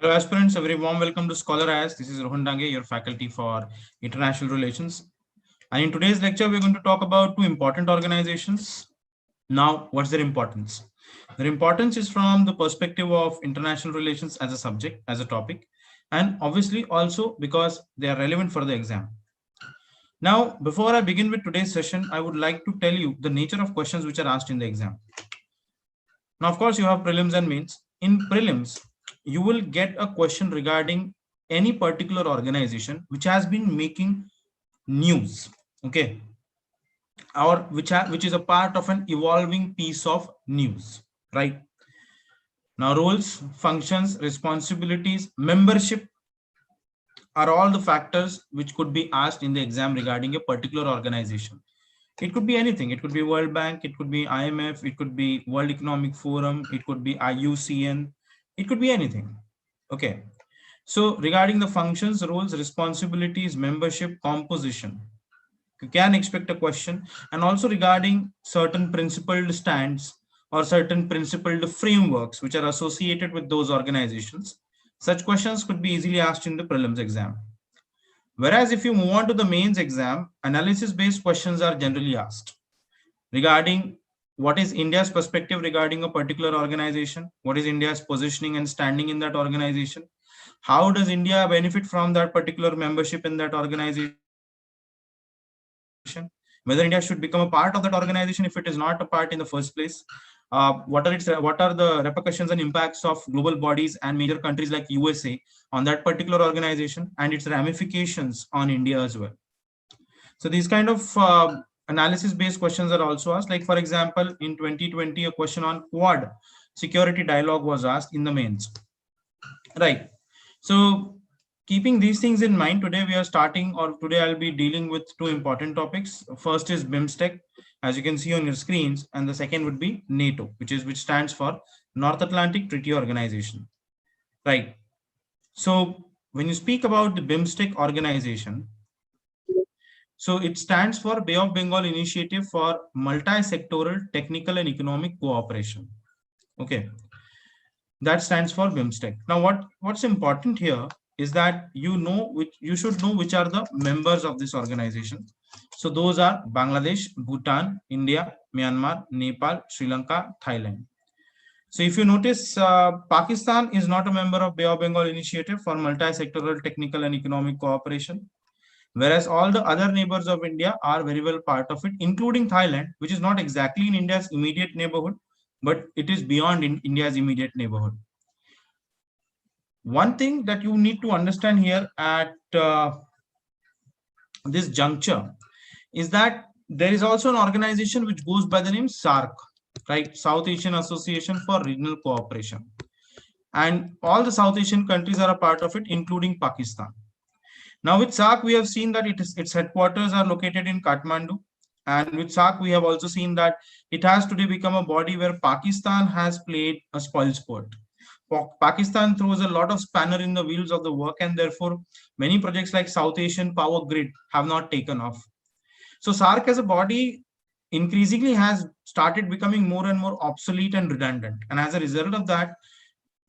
Hello aspirants, a very warm welcome to Skholar IAS. This is Rohan, your faculty for International Relations. And in today's lecture, we're going to talk about two important organizations. Now, what's their importance? Their importance is from the perspective of international relations as a subject, as a topic, and obviously also because they are relevant for the exam. Now, before I begin with today's session, I would like to tell you the nature of questions which are asked in the exam. Now, of course, you have prelims and mains. In prelims, you will get a question regarding any particular organization which has been making news, okay, or which is a part of an evolving piece of news, right? Now, roles, functions, responsibilities, membership are all the factors which could be asked in the exam regarding a particular organization. It could be anything. It could be World Bank, it could be IMF, it could be World Economic Forum, it could be IUCN, it could be anything. Okay. So regarding the functions, roles, responsibilities, membership, composition, you can expect a question. And also regarding certain principled stands or certain principled frameworks which are associated with those organizations, such questions could be easily asked in the prelims exam. Whereas if you move on to the mains exam, analysis-based questions are generally asked regarding what is India's perspective regarding a particular organization, what is India's positioning and standing in that organization, how does India benefit from that particular membership in that organization, whether India should become a part of that organization if it is not a part in the first place, what are the repercussions and impacts of global bodies and major countries like USA on that particular organization and its ramifications on India as well. So these kind of analysis-based questions are also asked. Like for example, in 2020, a question on Quad security dialogue was asked in the mains. Right. So keeping these things in mind, today we are starting, or today I'll be dealing with two important topics. First is BIMSTEC, as you can see on your screens, and the second would be NATO, which stands for North Atlantic Treaty Organization. Right. So when you speak about the BIMSTEC organization, so it stands for Bay of Bengal Initiative for Multi-Sectoral Technical and Economic Cooperation. Okay. That stands for BIMSTEC. Now, what's important here is that you should know which are the members of this organization. So those are Bangladesh, Bhutan, India, Myanmar, Nepal, Sri Lanka, Thailand. So if you notice, Pakistan is not a member of Bay of Bengal Initiative for Multi-Sectoral Technical and Economic Cooperation, whereas all the other neighbors of India are very well part of it, including Thailand, which is not exactly in India's immediate neighborhood, but it is beyond in India's immediate neighborhood. One thing that you need to understand here at this juncture is that there is also an organization which goes by the name SAARC, right? South Asian Association for Regional Cooperation. And all the South Asian countries are a part of it, including Pakistan. Now with SAARC, we have seen that its headquarters are located in Kathmandu. And with SAARC, we have also seen that it has today become a body where Pakistan has played a spoilsport. Pakistan throws a lot of spanner in the wheels of the work, and therefore many projects like South Asian Power Grid have not taken off. So SAARC as a body increasingly has started becoming more and more obsolete and redundant. And as a result of that,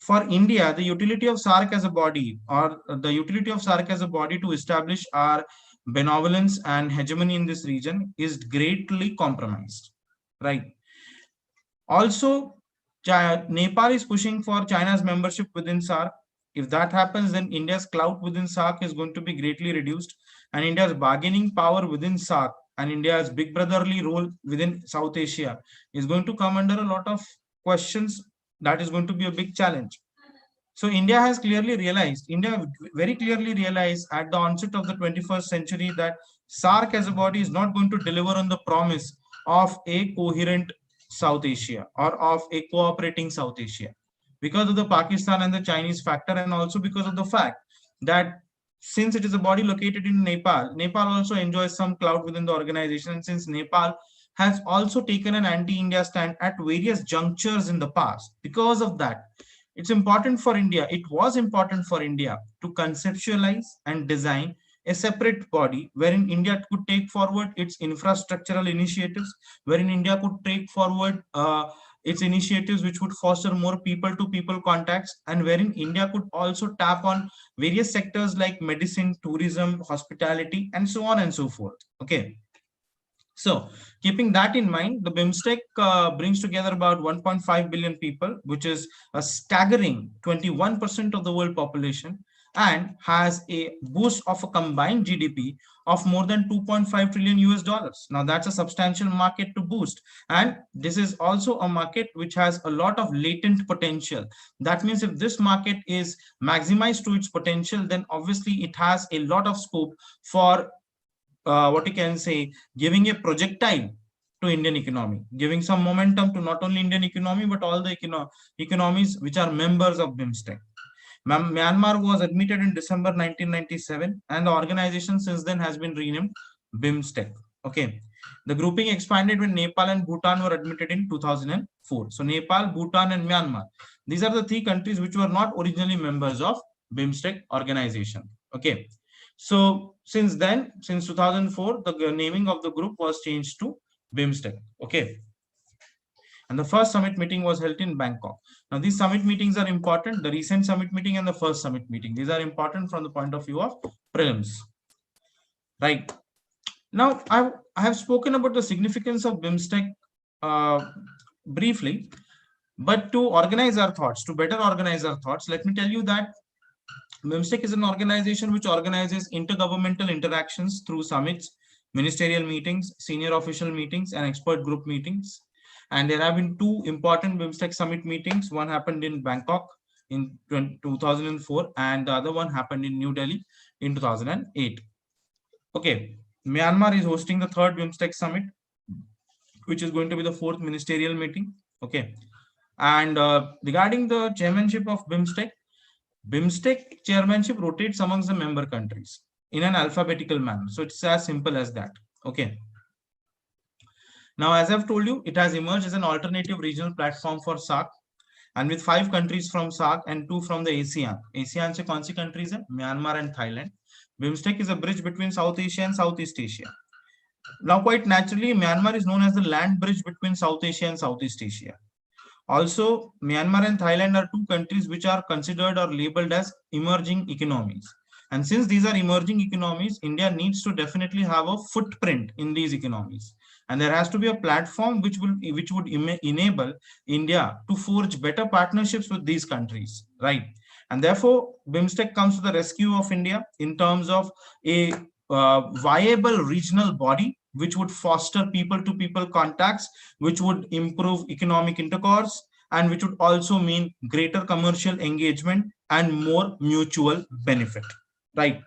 for India, the utility of SAARC as a body, or the utility of SAARC as a body to establish our benevolence and hegemony in this region is greatly compromised, right? Also, Nepal is pushing for China's membership within SAARC. If that happens, then India's clout within SAARC is going to be greatly reduced, and India's bargaining power within SAARC and India's big brotherly role within South Asia is going to come under a lot of questions. That is going to be a big challenge. So India has clearly realized, India very clearly realized at the onset of the 21st century that SAARC as a body is not going to deliver on the promise of a coherent South Asia or of a cooperating South Asia, because of the Pakistan and the Chinese factor, and also because of the fact that since it is a body located in Nepal, Nepal also enjoys some clout within the organization, and since Nepal has also taken an anti-India stand at various junctures in the past, because of that, it's important for India, it was important for India to conceptualize and design a separate body wherein India could take forward its infrastructural initiatives, wherein India could take forward its initiatives which would foster more people-to-people contacts, and wherein India could also tap on various sectors like medicine, tourism, hospitality, and so on and so forth. Okay. So, keeping that in mind, the BIMSTEC brings together about 1.5 billion people, which is a staggering 21% of the world population, and has a boost of a combined GDP of more than 2.5 trillion US dollars. Now, that's a substantial market to boost. And this is also a market which has a lot of latent potential. That means if this market is maximized to its potential, then obviously it has a lot of scope for what you can say, giving a projectile to Indian economy, giving some momentum to not only Indian economy, but all the economies which are members of BIMSTEC. Myanmar was admitted in December 1997, and the organization since then has been renamed BIMSTEC. Okay. The grouping expanded when Nepal and Bhutan were admitted in 2004. So Nepal, Bhutan, and Myanmar. These are the three countries which were not originally members of BIMSTEC organization. Okay. So since then, since 2004, the naming of the group was changed to BIMSTEC. Okay. And the first summit meeting was held in Bangkok. Now, these summit meetings are important. The recent summit meeting and the first summit meeting. These are important from the point of view of prelims. Right. Now, I have spoken about the significance of BIMSTEC briefly, but to organize our thoughts, to better organize our thoughts, let me tell you that BIMSTEC is an organization which organizes intergovernmental interactions through summits, ministerial meetings, senior official meetings, and expert group meetings. And there have been two important BIMSTEC summit meetings. One happened in Bangkok in 2004, and the other one happened in New Delhi in 2008. Okay, Myanmar is hosting the third BIMSTEC summit, which is going to be the fourth ministerial meeting. Okay, and regarding the chairmanship of BIMSTEC, BIMSTEC chairmanship rotates amongst the member countries in an alphabetical manner. So it's as simple as that. Okay. Now, as I've told you, it has emerged as an alternative regional platform for SAARC, and with 5 countries from SAARC and 2 from the ASEAN. ASEAN se kaun si countries hai? Myanmar and Thailand. BIMSTEC is a bridge between South Asia and Southeast Asia. Now, quite naturally, Myanmar is known as the land bridge between South Asia and Southeast Asia. Also, Myanmar and Thailand are 2 countries which are considered or labeled as emerging economies. And since these are emerging economies, India needs to definitely have a footprint in these economies. And there has to be a platform which would enable India to forge better partnerships with these countries, right? And therefore, BIMSTEC comes to the rescue of India in terms of a viable regional body which would foster people-to-people contacts, which would improve economic intercourse, and which would also mean greater commercial engagement and more mutual benefit, right?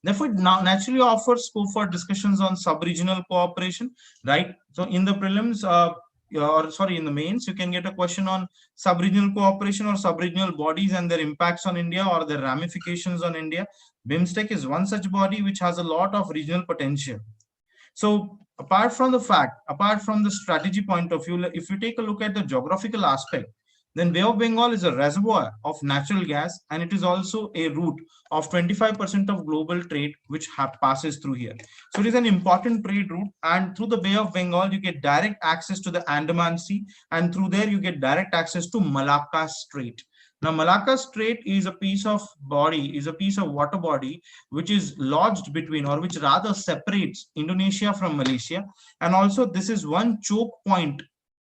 Therefore, it now naturally offers scope for discussions on sub-regional cooperation, right? So in the prelims, in the mains, you can get a question on sub-regional cooperation or sub-regional bodies and their impacts on India or their ramifications on India. BIMSTEC is one such body which has a lot of regional potential. So apart from the strategy point of view, if you take a look at the geographical aspect, then Bay of Bengal is a reservoir of natural gas, and it is also a route of 25% of global trade which passes through here. So it is an important trade route, and through the Bay of Bengal, you get direct access to the Andaman Sea, and through there you get direct access to Malacca Strait. Now, Malacca Strait is a piece of water body which is lodged between, or which rather separates Indonesia from Malaysia. And also this is one choke point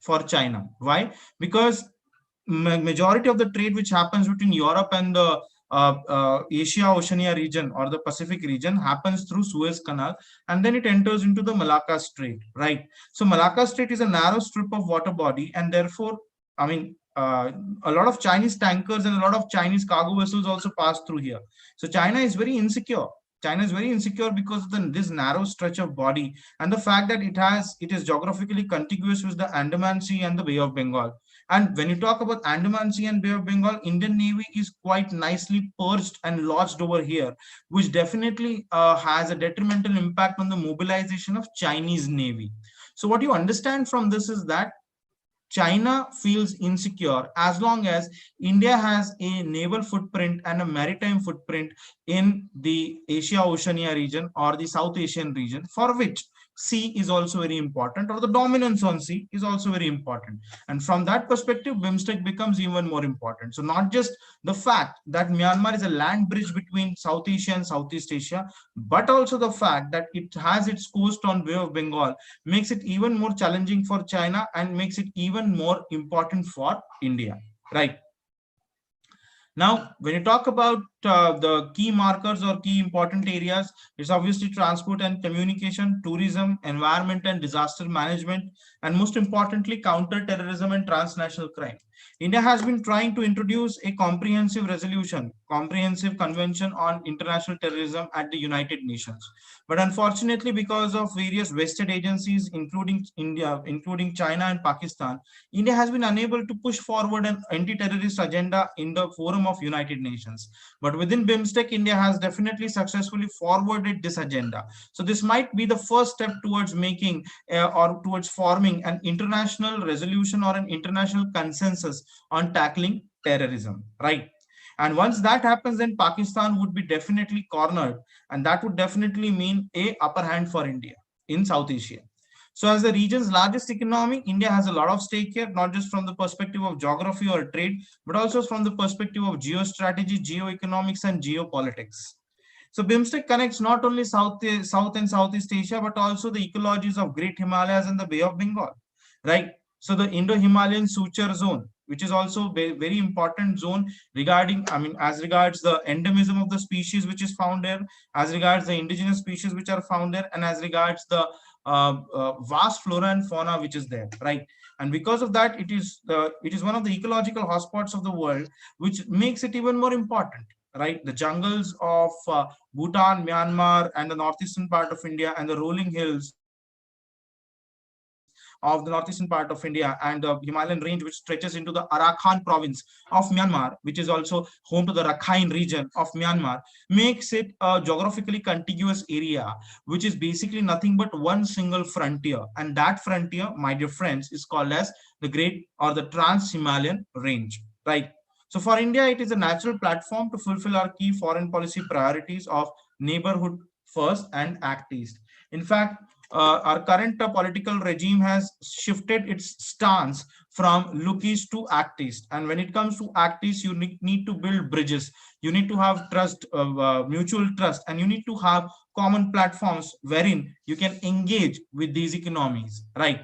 for China. Why? Because majority of the trade which happens between Europe and the Asia Oceania region or the Pacific region happens through Suez Canal, and then it enters into the Malacca Strait, right? So Malacca Strait is a narrow strip of water body, and therefore, I mean, a lot of Chinese tankers and a lot of Chinese cargo vessels also pass through here. So China is very insecure. China is very insecure because of this narrow stretch of body and the fact that it is geographically contiguous with the Andaman Sea and the Bay of Bengal. And when you talk about Andaman Sea and Bay of Bengal, Indian Navy is quite nicely perched and lodged over here, which definitely has a detrimental impact on the mobilization of Chinese Navy. So what you understand from this is that China feels insecure as long as India has a naval footprint and a maritime footprint in the Asia Oceania region or the South Asian region, for which sea is also very important, or the dominance on sea is also very important. And from that perspective, BIMSTEC becomes even more important. So not just the fact that Myanmar is a land bridge between South Asia and Southeast Asia, but also the fact that it has its coast on Bay of Bengal makes it even more challenging for China and makes it even more important for India, right? Now, when you talk about the key markers or key important areas, it's obviously transport and communication, tourism, environment and disaster management, and most importantly, counter-terrorism and transnational crime. India has been trying to introduce a comprehensive convention on international terrorism at the United Nations. But unfortunately, because of various vested agencies, including India, including China and Pakistan, India has been unable to push forward an anti-terrorist agenda in the forum of United Nations. But within BIMSTEC, India has definitely successfully forwarded this agenda. So this might be the first step towards making or towards forming an international resolution or an international consensus on tackling terrorism, right? And once that happens, then Pakistan would be definitely cornered, and that would definitely mean a upper hand for India in South Asia. So as the region's largest economy, India has a lot of stake here, not just from the perspective of geography or trade, but also from the perspective of geostrategy, geoeconomics, and geopolitics. So BIMSTEC connects not only South and Southeast Asia, but also the ecologies of Great Himalayas and the Bay of Bengal, right? So the Indo-Himalayan suture zone, which is also very important zone regarding, as regards the endemism of the species which is found there, as regards the indigenous species which are found there, and as regards the vast flora and fauna which is there, right? And because of that, it is one of the ecological hotspots of the world, which makes it even more important, right? The jungles of Bhutan, Myanmar, and the northeastern part of India, and the rolling hills of the northeastern part of India, and the Himalayan range, which stretches into the Arakan province of Myanmar, which is also home to the Rakhine region of Myanmar, makes it a geographically contiguous area, which is basically nothing but one single frontier. And that frontier, my dear friends, is called as the Great or the Trans-Himalayan Range, right? So for India, it is a natural platform to fulfill our key foreign policy priorities of neighborhood first and act east. In fact, our current political regime has shifted its stance from look east to act east. And when it comes to act east, you need to build bridges. You need to have trust, mutual trust, and you need to have common platforms wherein you can engage with these economies, right?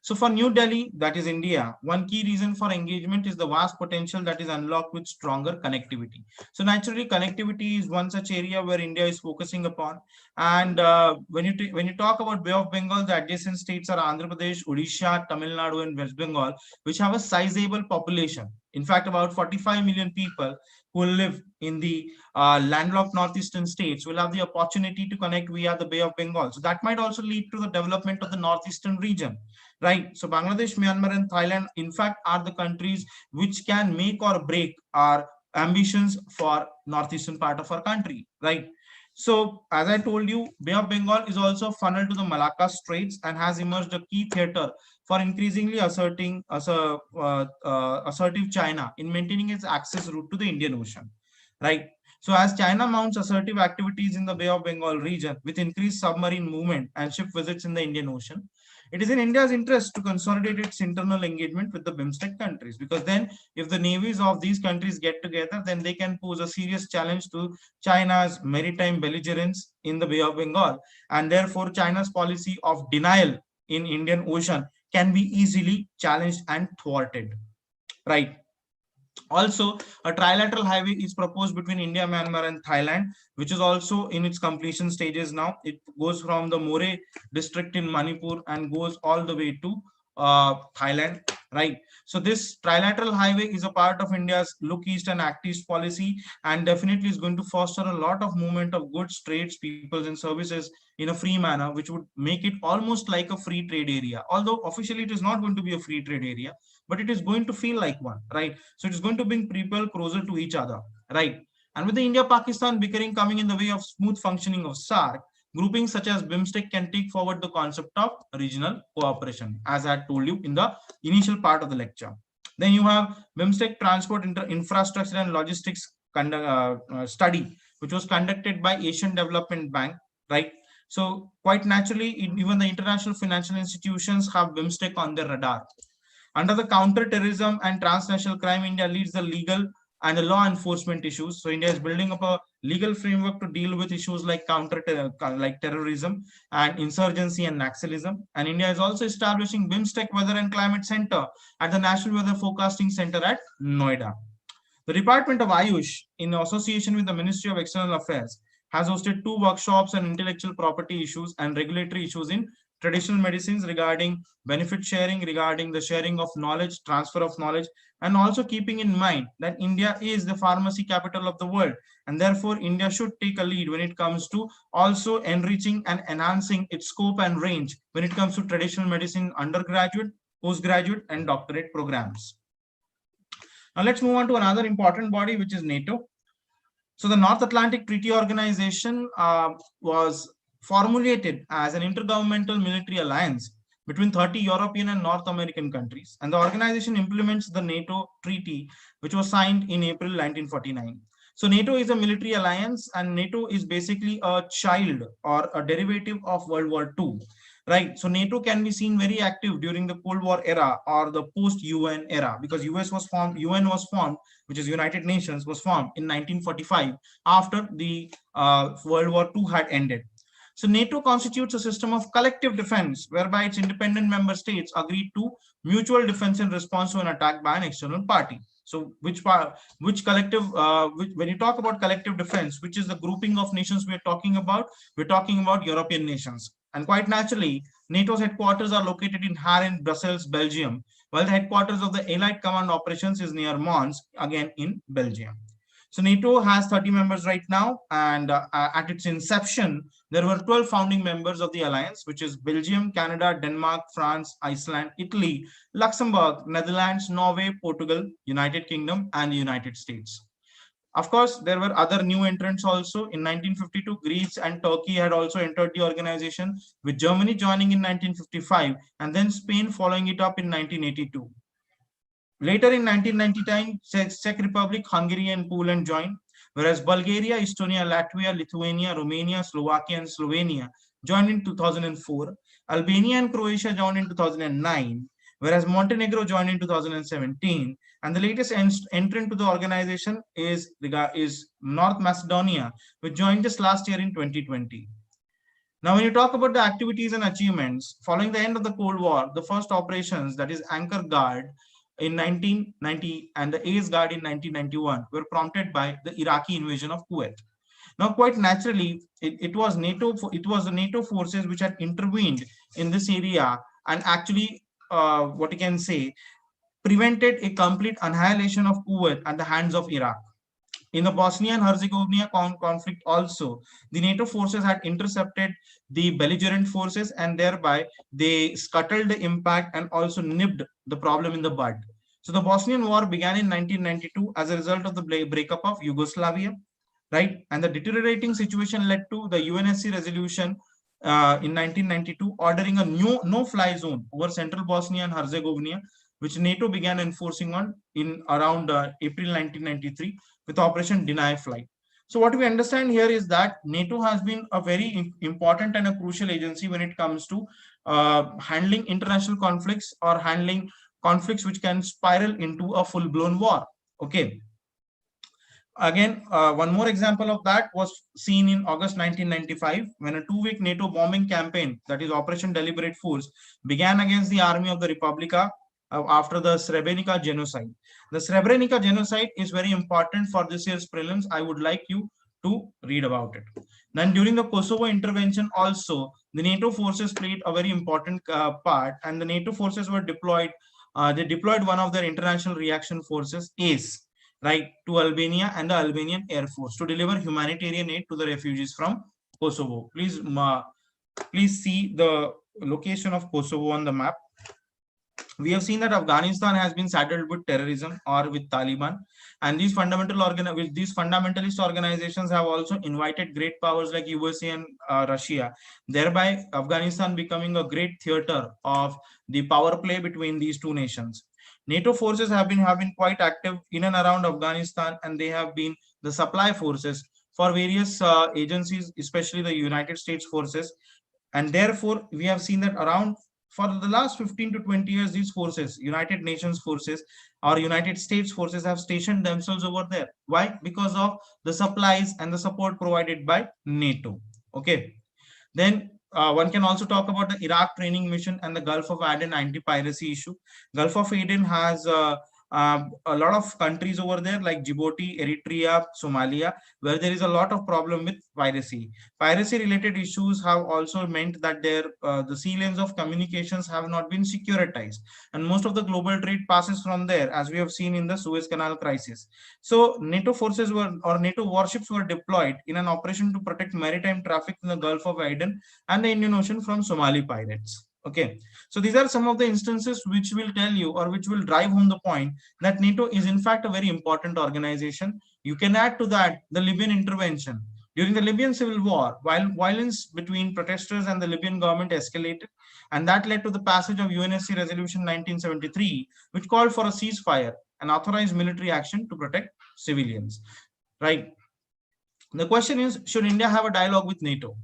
So for New Delhi, that is India, one key reason for engagement is the vast potential that is unlocked with stronger connectivity. So naturally, connectivity is one such area where India is focusing upon. And when you talk about Bay of Bengal, the adjacent states are Andhra Pradesh, Odisha, Tamil Nadu, and West Bengal, which have a sizable population. In fact, about 45 million people who live in the landlocked northeastern states will have the opportunity to connect via the Bay of Bengal. So that might also lead to the development of the northeastern region, right? So Bangladesh, Myanmar, and Thailand, in fact, are the countries which can make or break our ambitions for northeastern part of our country, right? So as I told you, Bay of Bengal is also funneled to the Malacca Straits and has emerged a key theater for increasingly assertive China in maintaining its access route to the Indian Ocean, right? So as China mounts assertive activities in the Bay of Bengal region with increased submarine movement and ship visits in the Indian Ocean, it is in India's interest to consolidate its internal engagement with the BIMSTEC countries, because then if the navies of these countries get together, then they can pose a serious challenge to China's maritime belligerence in the Bay of Bengal. And therefore, China's policy of denial in Indian Ocean can be easily challenged and thwarted, right? Also, a trilateral highway is proposed between India, Myanmar, and Thailand, which is also in its completion stages now. It goes from the More district in Manipur and goes all the way to Thailand, right? So this trilateral highway is a part of India's look east and act east policy, and definitely is going to foster a lot of movement of goods, trades, peoples, and services in a free manner, which would make it almost like a free trade area. Although officially it is not going to be a free trade area, but it is going to feel like one, right? So it is going to bring people closer to each other, right? And with the India-Pakistan bickering coming in the way of smooth functioning of SARC, groupings such as BIMSTEC can take forward the concept of regional cooperation, as I had told you in the initial part of the lecture. Then you have BIMSTEC Transport Infrastructure and Logistics Study, which was conducted by Asian Development Bank, right? So quite naturally, even the international financial institutions have BIMSTEC on their radar. Under the counter-terrorism and transnational crime, India leads the legal and the law enforcement issues. So India is building up a legal framework to deal with issues like like terrorism and insurgency and Naxalism. And India is also establishing BIMSTEC Weather and Climate Center at the National Weather Forecasting Center at Noida. The Department of Ayush, in association with the Ministry of External Affairs, has hosted 2 workshops on intellectual property issues and regulatory issues in traditional medicines regarding benefit sharing, regarding the sharing of knowledge, transfer of knowledge, and also keeping in mind that India is the pharmacy capital of the world, and therefore India should take a lead when it comes to also enriching and enhancing its scope and range when it comes to traditional medicine undergraduate, postgraduate, and doctorate programs. Now let's move on to another important body, which is NATO. So the North Atlantic Treaty Organization was formulated as an intergovernmental military alliance between 30 European and North American countries. And the organization implements the NATO treaty, which was signed in April 1949. So NATO is a military alliance, and NATO is basically a child or a derivative of World War II. Right. So NATO can be seen very active during the Cold War era or the post-UN era, because UN was formed, which is United Nations, was formed in 1945 after the World War II had ended. So NATO constitutes a system of collective defense whereby its independent member states agreed to mutual defense in response to an attack by an external party. So when you talk about collective defense, which is the grouping of nations we're talking about European nations. And quite naturally, NATO's headquarters are located in Haarlem, Brussels, Belgium, while the headquarters of the Allied Command Operations is near Mons, again in Belgium. So NATO has 30 members right now, and at its inception, there were 12 founding members of the alliance, which is Belgium, Canada, Denmark, France, Iceland, Italy, Luxembourg, Netherlands, Norway, Portugal, United Kingdom, and the United States. Of course, there were other new entrants also. In 1952, Greece and Turkey had also entered the organization, with Germany joining in 1955, and then Spain following it up in 1982. Later in 1999, Czech Republic, Hungary, and Poland joined, whereas Bulgaria, Estonia, Latvia, Lithuania, Romania, Slovakia, and Slovenia joined in 2004. Albania and Croatia joined in 2009, whereas Montenegro joined in 2017. And the latest entrant to the organization is North Macedonia, which joined just last year in 2020. Now, when you talk about the activities and achievements, following the end of the Cold War, the first operations, that is Anchor Guard, in 1990 and the Ace Guard in 1991 were prompted by the Iraqi invasion of Kuwait. Now, quite naturally, it was the NATO forces which had intervened in this area and actually, what you can say, prevented a complete annihilation of Kuwait at the hands of Iraq. In the Bosnia and Herzegovina conflict also, the NATO forces had intercepted the belligerent forces, and thereby they scuttled the impact and also nipped the problem in the bud. So the Bosnian War began in 1992 as a result of the breakup of Yugoslavia, right? And the deteriorating situation led to the UNSC resolution in 1992 ordering a no-fly zone over central Bosnia and Herzegovina, which NATO began enforcing on in around April 1993 with Operation Deny Flight. So what we understand here is that NATO has been a very important and a crucial agency when it comes to handling international conflicts or handling conflicts which can spiral into a full-blown war. Okay. Again, one more example of that was seen in August 1995 when a 2-week NATO bombing campaign, that is Operation Deliberate Force, began against the army of the Republika after the Srebrenica genocide. The Srebrenica genocide is very important for this year's prelims. I would like you to read about it. Then during the Kosovo intervention also, the NATO forces played a very important part, and the NATO forces were deployed. They deployed one of their international reaction forces, ACE, right, to Albania and the Albanian Air Force to deliver humanitarian aid to the refugees from Kosovo. Please see the location of Kosovo on the map. We have seen that Afghanistan has been saddled with terrorism or with Taliban, and these fundamentalist organizations have also invited great powers like USA and Russia, thereby Afghanistan becoming a great theater of the power play between these two nations. NATO forces have been quite active in and around Afghanistan, and they have been the supply forces for various agencies, especially the United States forces. And therefore, we have seen that around for the last 15 to 20 years, these forces, United Nations forces or United States forces, have stationed themselves over there. Why? Because of the supplies and the support provided by NATO. Okay. Then one can also talk about the Iraq training mission and the Gulf of Aden anti-piracy issue. Gulf of Aden has a lot of countries over there like Djibouti, Eritrea, Somalia, where there is a lot of problem with piracy. Piracy-related issues have also meant that the sea lanes of communications have not been securitized, and most of the global trade passes from there, as we have seen in the Suez Canal crisis. So NATO forces were or NATO warships were deployed in an operation to protect maritime traffic in the Gulf of Aden and the Indian Ocean from Somali pirates. Okay, so these are some of the instances which will tell you or which will drive home the point that NATO is in fact a very important organization. You can add to that the Libyan intervention. During the Libyan civil war, while violence between protesters and the Libyan government escalated, and that led to the passage of UNSC Resolution 1973, which called for a ceasefire and authorized military action to protect civilians. Right. The question is, should India have a dialogue with NATO?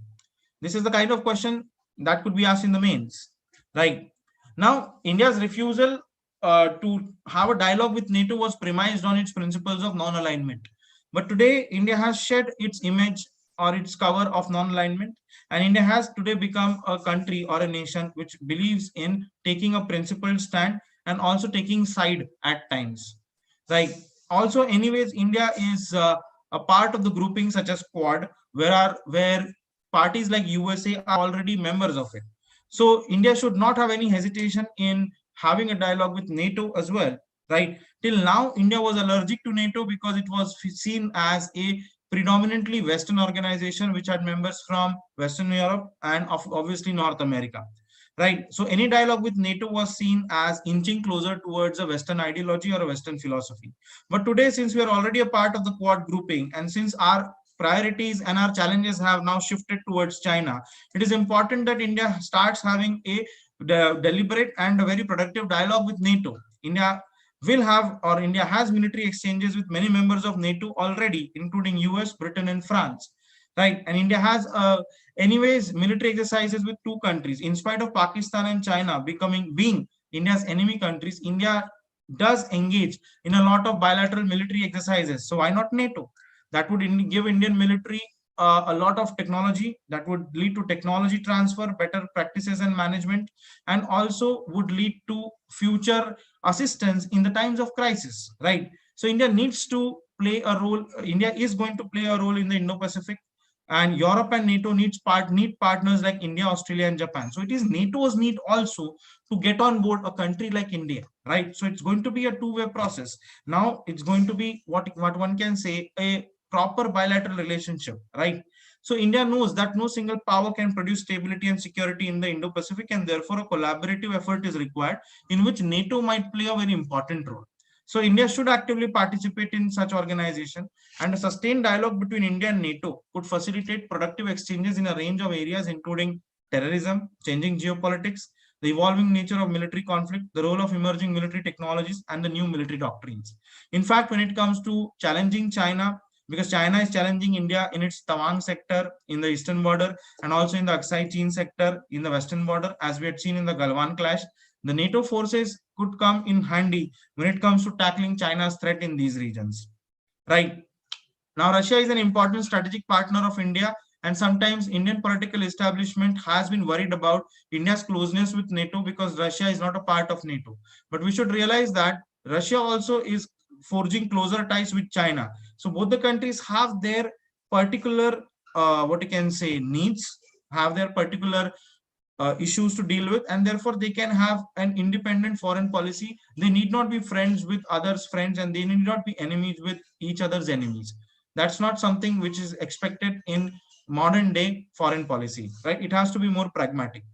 This is the kind of question that could be asked in the mains. Right. Now, India's refusal to have a dialogue with NATO was premised on its principles of non-alignment. But today, India has shed its image or its cover of non-alignment, and India has today become a country or a nation which believes in taking a principled stand and also taking side at times. Right. Also, anyways, India is a part of the grouping such as Quad, where parties like USA are already members of it. So India should not have any hesitation in having a dialogue with NATO as well, right? Till now, India was allergic to NATO because it was seen as a predominantly Western organization which had members from Western Europe and obviously North America, right? So any dialogue with NATO was seen as inching closer towards a Western ideology or a Western philosophy. But today, since we are already a part of the Quad grouping, and since our priorities and our challenges have now shifted towards China, it is important that India starts having a deliberate and a very productive dialogue with NATO. India will have, or India has, military exchanges with many members of NATO already, including US, Britain, and France, right? And India has, anyways, military exercises with two countries. In spite of Pakistan and China being India's enemy countries, India does engage in a lot of bilateral military exercises. So why not NATO? That would give Indian military a lot of technology, that would lead to technology transfer, better practices and management, and also would lead to future assistance in the times of crisis, right? So India needs to play a role. India is going to play a role in the Indo-Pacific, and Europe and NATO need partners like India, Australia, and Japan. So it is NATO's need also to get on board a country like India, right? So it's going to be a two-way process. Now it's going to be what one can say a proper bilateral relationship, right? So India knows that no single power can produce stability and security in the Indo-Pacific, and therefore a collaborative effort is required in which NATO might play a very important role. So India should actively participate in such organization, and a sustained dialogue between India and NATO could facilitate productive exchanges in a range of areas, including terrorism, changing geopolitics, the evolving nature of military conflict, the role of emerging military technologies, and the new military doctrines. In fact, when it comes to challenging China, because China is challenging India in its Tawang sector in the eastern border, and also in the Aksai Chin sector in the western border, as we had seen in the Galwan clash, the NATO forces could come in handy when it comes to tackling China's threat in these regions, right? Now, Russia is an important strategic partner of India, and sometimes Indian political establishment has been worried about India's closeness with NATO because Russia is not a part of NATO. But we should realize that Russia also is forging closer ties with China. So both the countries have their particular, what you can say, needs, have their particular issues to deal with, and therefore they can have an independent foreign policy. They need not be friends with others' friends, and they need not be enemies with each other's enemies. That's not something which is expected in modern day foreign policy, right? It has to be more pragmatic,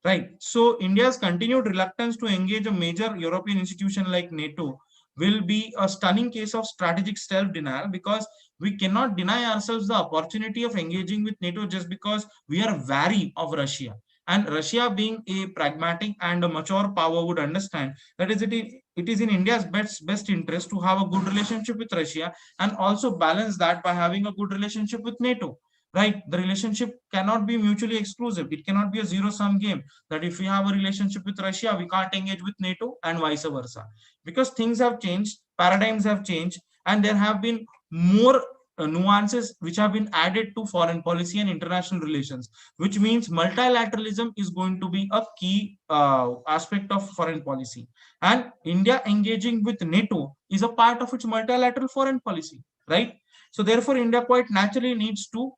right? So India's continued reluctance to engage a major European institution like NATO will be a stunning case of strategic self-denial, because we cannot deny ourselves the opportunity of engaging with NATO just because we are wary of Russia. And Russia, being a pragmatic and a mature power, would understand that it is in India's best interest to have a good relationship with Russia, and also balance that by having a good relationship with NATO. Right? The relationship cannot be mutually exclusive. It cannot be a zero-sum game that if we have a relationship with Russia, we can't engage with NATO and vice versa. Because things have changed, paradigms have changed, and there have been more nuances which have been added to foreign policy and international relations, which means multilateralism is going to be a key aspect of foreign policy. And India engaging with NATO is a part of its multilateral foreign policy, right? So therefore, India quite naturally needs to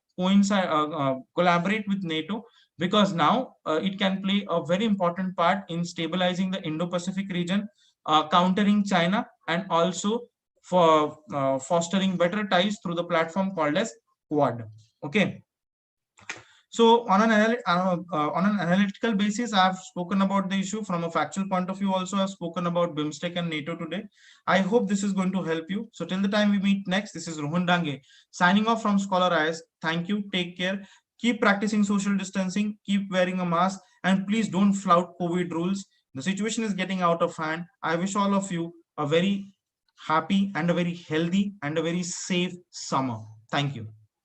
collaborate with NATO, because now it can play a very important part in stabilizing the Indo-Pacific region, countering China, and also for fostering better ties through the platform called as Quad. Okay. So on an analytical basis, I have spoken about the issue. From a factual point of view also, I've spoken about BIMSTEC and NATO today. I hope this is going to help you. So till the time we meet next, this is Rohan Dange signing off from Skholar IAS. Thank you. Take care. Keep practicing social distancing. Keep wearing a mask. And please don't flout COVID rules. The situation is getting out of hand. I wish all of you a very happy and a very healthy and a very safe summer. Thank you.